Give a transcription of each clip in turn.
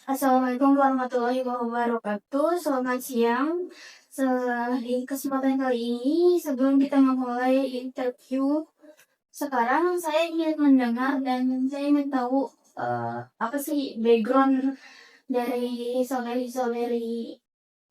Assalamualaikum warahmatullahi wabarakatuh. Selamat siang. Di kesempatan kali ini, sebelum kita memulai interview, sekarang saya ingin mendengar dan saya ingin tahu apa sih background dari saudari-saudari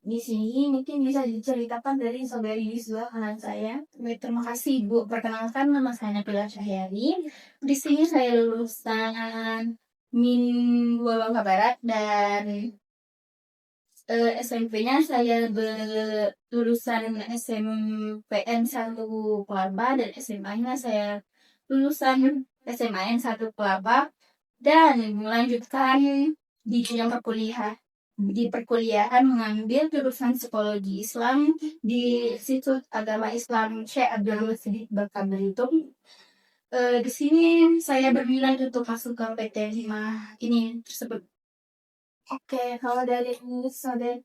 di sini. Mungkin bisa diceritakan dari saudari di sebelah kanan saya. Baik, terima kasih Bu. Perkenalkan nama saya Nabila Cahyani. Di sini saya lulusan Min 2 Bangka Barat dan SMP-nya saya lulusan SMPN 1 Kelapa dan SMA-nya saya lulusan SMAN 1 Kelapa dan melanjutkan di jenjang perkuliahan mengambil jurusan psikologi Islam di Institut Agama Islam Syekh Abdul Mujid Bangka Belitung. Di sini saya berminat untuk masuk ke PT 5 ini tersebut. Oke, kalau dari saudari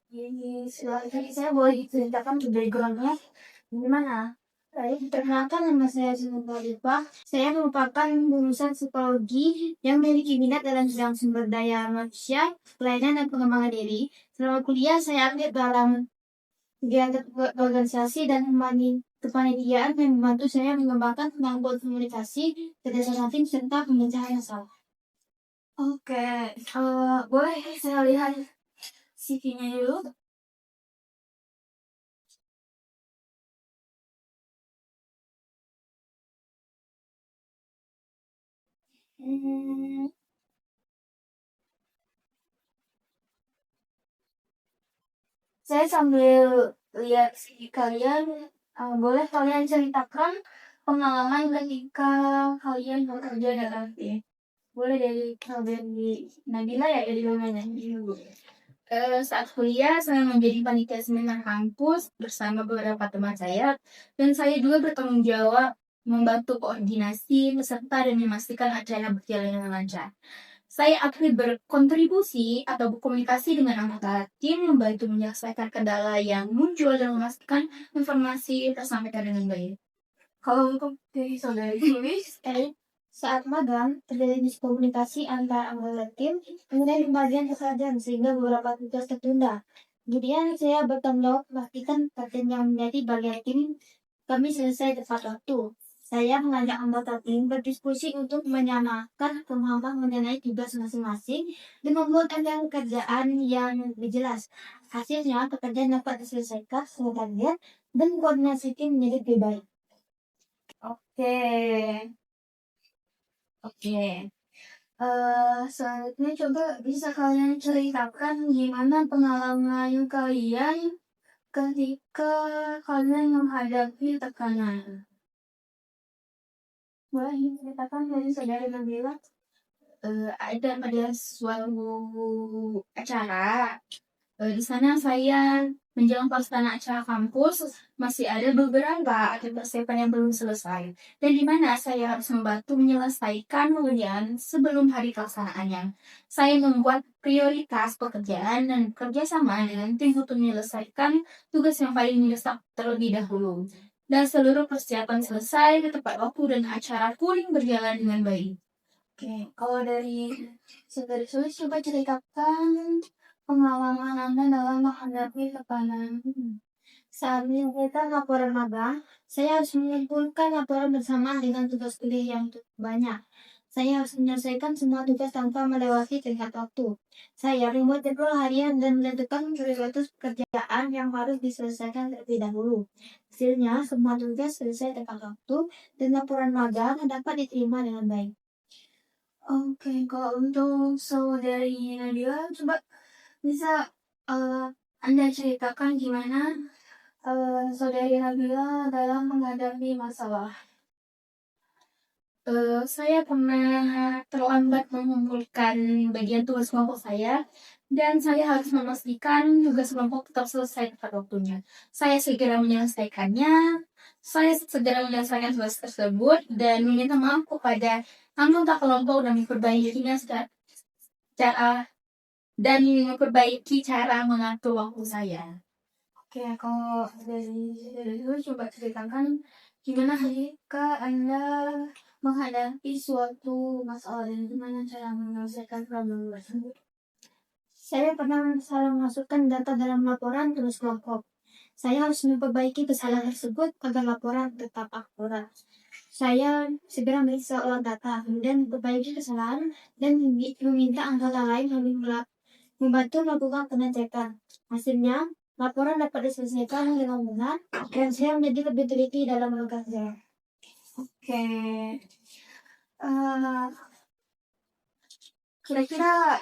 sebelah kiri saya boleh diceritakan background-nya gimana? Perkenalkan nama saya Sinta Lipa. Saya merupakan lulusan psikologi yang memiliki minat dalam bidang sumber daya manusia, pelayanan dan pengembangan diri. Selama kuliah saya aktif dalam kegiatan organisasi dan kepanitiaan yang membantu saya mengembangkan kemampuan komunikasi, kerjasama tim serta pemecahan masalah. Oke, boleh saya lihat CV-nya dulu? Hmm, saya sambil lihat CV kalian, boleh kalian ceritakan pengalaman ketika kalian bekerja dalam tim? Boleh dari kalian di Nabila ya, dari mana dulu? Saat kuliah saya menjadi panitia seminar kampus bersama beberapa teman saya dan saya juga bertanggung jawab membantu koordinasi peserta dan memastikan acara berjalan dengan lancar. Saya aktif berkontribusi atau berkomunikasi dengan anggota tim, membantu menyelesaikan kendala yang muncul dan memastikan informasi tersampaikan dengan baik. Kalau untuk dari saudari Luis, saat magang terjadi miskomunikasi antara anggota tim mengenai pembagian pekerjaan sehingga beberapa tugas tertunda. Kemudian saya bertanggung jawab memastikan pekerjaan yang menjadi bagian tim kami selesai tepat waktu. Saya mengajak anggota tim berdiskusi untuk menyamakan pemahaman mengenai tugas masing-masing dan membuat anggaran pekerjaan yang lebih jelas. Hasilnya, pekerjaan dapat diselesaikan sesuai target dan koordinasi tim menjadi lebih baik. Oke, oke. Selanjutnya coba bisa kalian ceritakan gimana pengalaman kalian ketika kalian menghadapi tekanan. Boleh diceritakan dari saudari Nabila? Ada pada suatu acara. Di sana saya menjelang pelaksanaan acara kampus masih ada beberapa aktivitas persiapan yang belum selesai dan di mana saya harus membantu menyelesaikan pengerjaan sebelum hari pelaksanaannya. Saya membuat prioritas pekerjaan dan bekerja sama dengan tim untuk menyelesaikan tugas yang paling mendesak terlebih dahulu. Dan seluruh persiapan selesai tepat waktu dan acara pun berjalan dengan baik. Oke, kalau dari saudari Sulis coba ceritakan pengalaman Anda dalam menghadapi tekanan. Saat menyelesaikan laporan magang, saya harus mengumpulkan laporan bersamaan dengan tugas kuliah yang banyak. Saya harus menyelesaikan semua tugas tanpa melewati tenggat waktu. Saya membuat jadwal harian dan menentukan prioritas pekerjaan yang harus diselesaikan terlebih dahulu. Hasilnya, semua tugas selesai tepat waktu dan laporan magang dapat diterima dengan baik. Oke, kalau untuk saudari Nadia, coba bisa Anda ceritakan gimana saudari Nabila dalam menghadapi masalah. Saya pernah terlambat mengumpulkan bagian tugas kelompok saya dan saya harus memastikan tugas kelompok tetap selesai tepat waktunya. Saya segera menyelesaikannya, saya segera menyelesaikan tugas tersebut dan meminta maaf kepada anggota kelompok dan memperbaikinya secara dan memperbaiki cara mengatur waktu saya. Oke, kalau dari itu coba ceritakan gimana jika Anda menghadapi suatu masalah dan gimana cara menyelesaikan problem tersebut. Saya pernah salah memasukkan data dalam laporan tugas kelompok. Saya harus memperbaiki kesalahan tersebut agar laporan tetap akurat. Saya segera meriksa ulang data, kemudian memperbaiki kesalahan dan meminta anggota lain membantu melakukan pengecekan. Hasilnya, laporan dapat diselesaikan dengan benar dan saya menjadi lebih teliti dalam bekerja. Oke. Eh, Kira-kira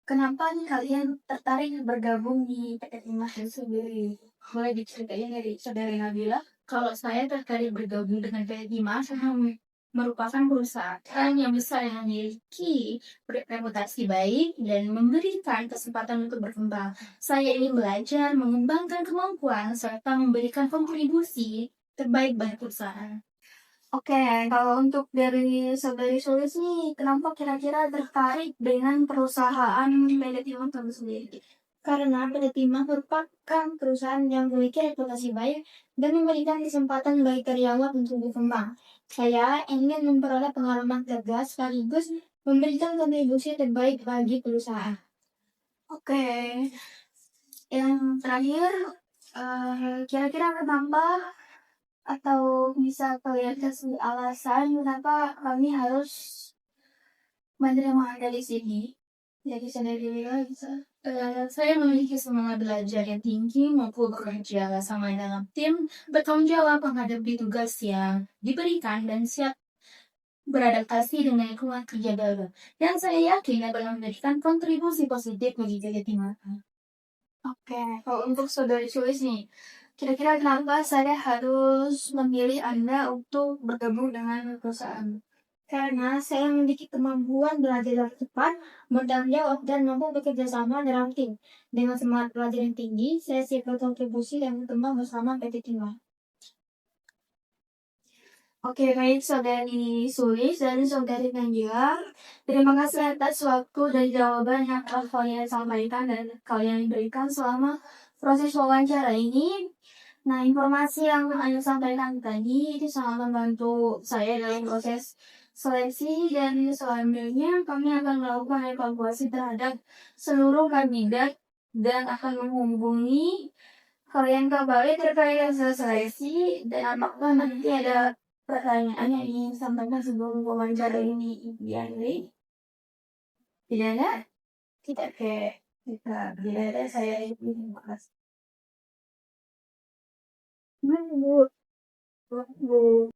kenapa nih kalian tertarik bergabung di PT Timah itu sendiri? Boleh diceritain dari saudari Nabila? Kalau saya tertarik bergabung dengan PT Timah karena merupakan perusahaan yang besar yang memiliki reputasi baik dan memberikan kesempatan untuk berkembang. Saya ingin belajar, mengembangkan kemampuan, serta memberikan kontribusi terbaik bagi perusahaan. Oke, kalau untuk dari saudari Sulis nih, kenapa kira-kira tertarik dengan perusahaan PT Timah itu sendiri? Karena PT Timah merupakan perusahaan yang memiliki reputasi baik dan memberikan kesempatan bagi karyawan untuk berkembang. Saya ingin memperoleh pengalaman kerja sekaligus memberikan kontribusi terbaik bagi perusahaan. Oke, yang terakhir, kira-kira kenapa atau bisa kalian kasih alasan kenapa kami harus menerima Anda di sini? Jadi sendiri bisa. Saya memiliki semangat belajar yang tinggi, mampu bekerja sama dalam tim, bertanggung jawab menghadapi tugas yang diberikan, dan siap beradaptasi dengan lingkungan kerja baru. Dan saya yakin dapat memberikan kontribusi positif bagi PT Timah. Oke, kalau untuk saudari Sulis nih, kira-kira kenapa saya harus memilih Anda untuk bergabung dengan perusahaan? Karena saya memiliki kemampuan belajar yang cepat, bertanggung jawab, dan mampu bekerja sama dalam tim. Dengan semangat belajar yang tinggi, saya siap berkontribusi dan berkembang bersama PT Timah. Oke, baik saudari Sulis dan saudari Najwa. Terima kasih atas waktu dan jawaban yang telah kalian sampaikan dan kalian berikan selama proses wawancara ini. Nah, informasi yang Anda sampaikan tadi itu sangat membantu saya dalam proses seleksi dan selanjutnya kami akan melakukan evaluasi terhadap seluruh kandidat dan akan menghubungi kalian kembali terkait hasil seleksi dan apakah nanti ada pertanyaan yang ingin disampaikan sebelum wawancara ini diakhiri? Tidak ada? Tidak. Oke. Tidak ada, saya terima kasih. Bu.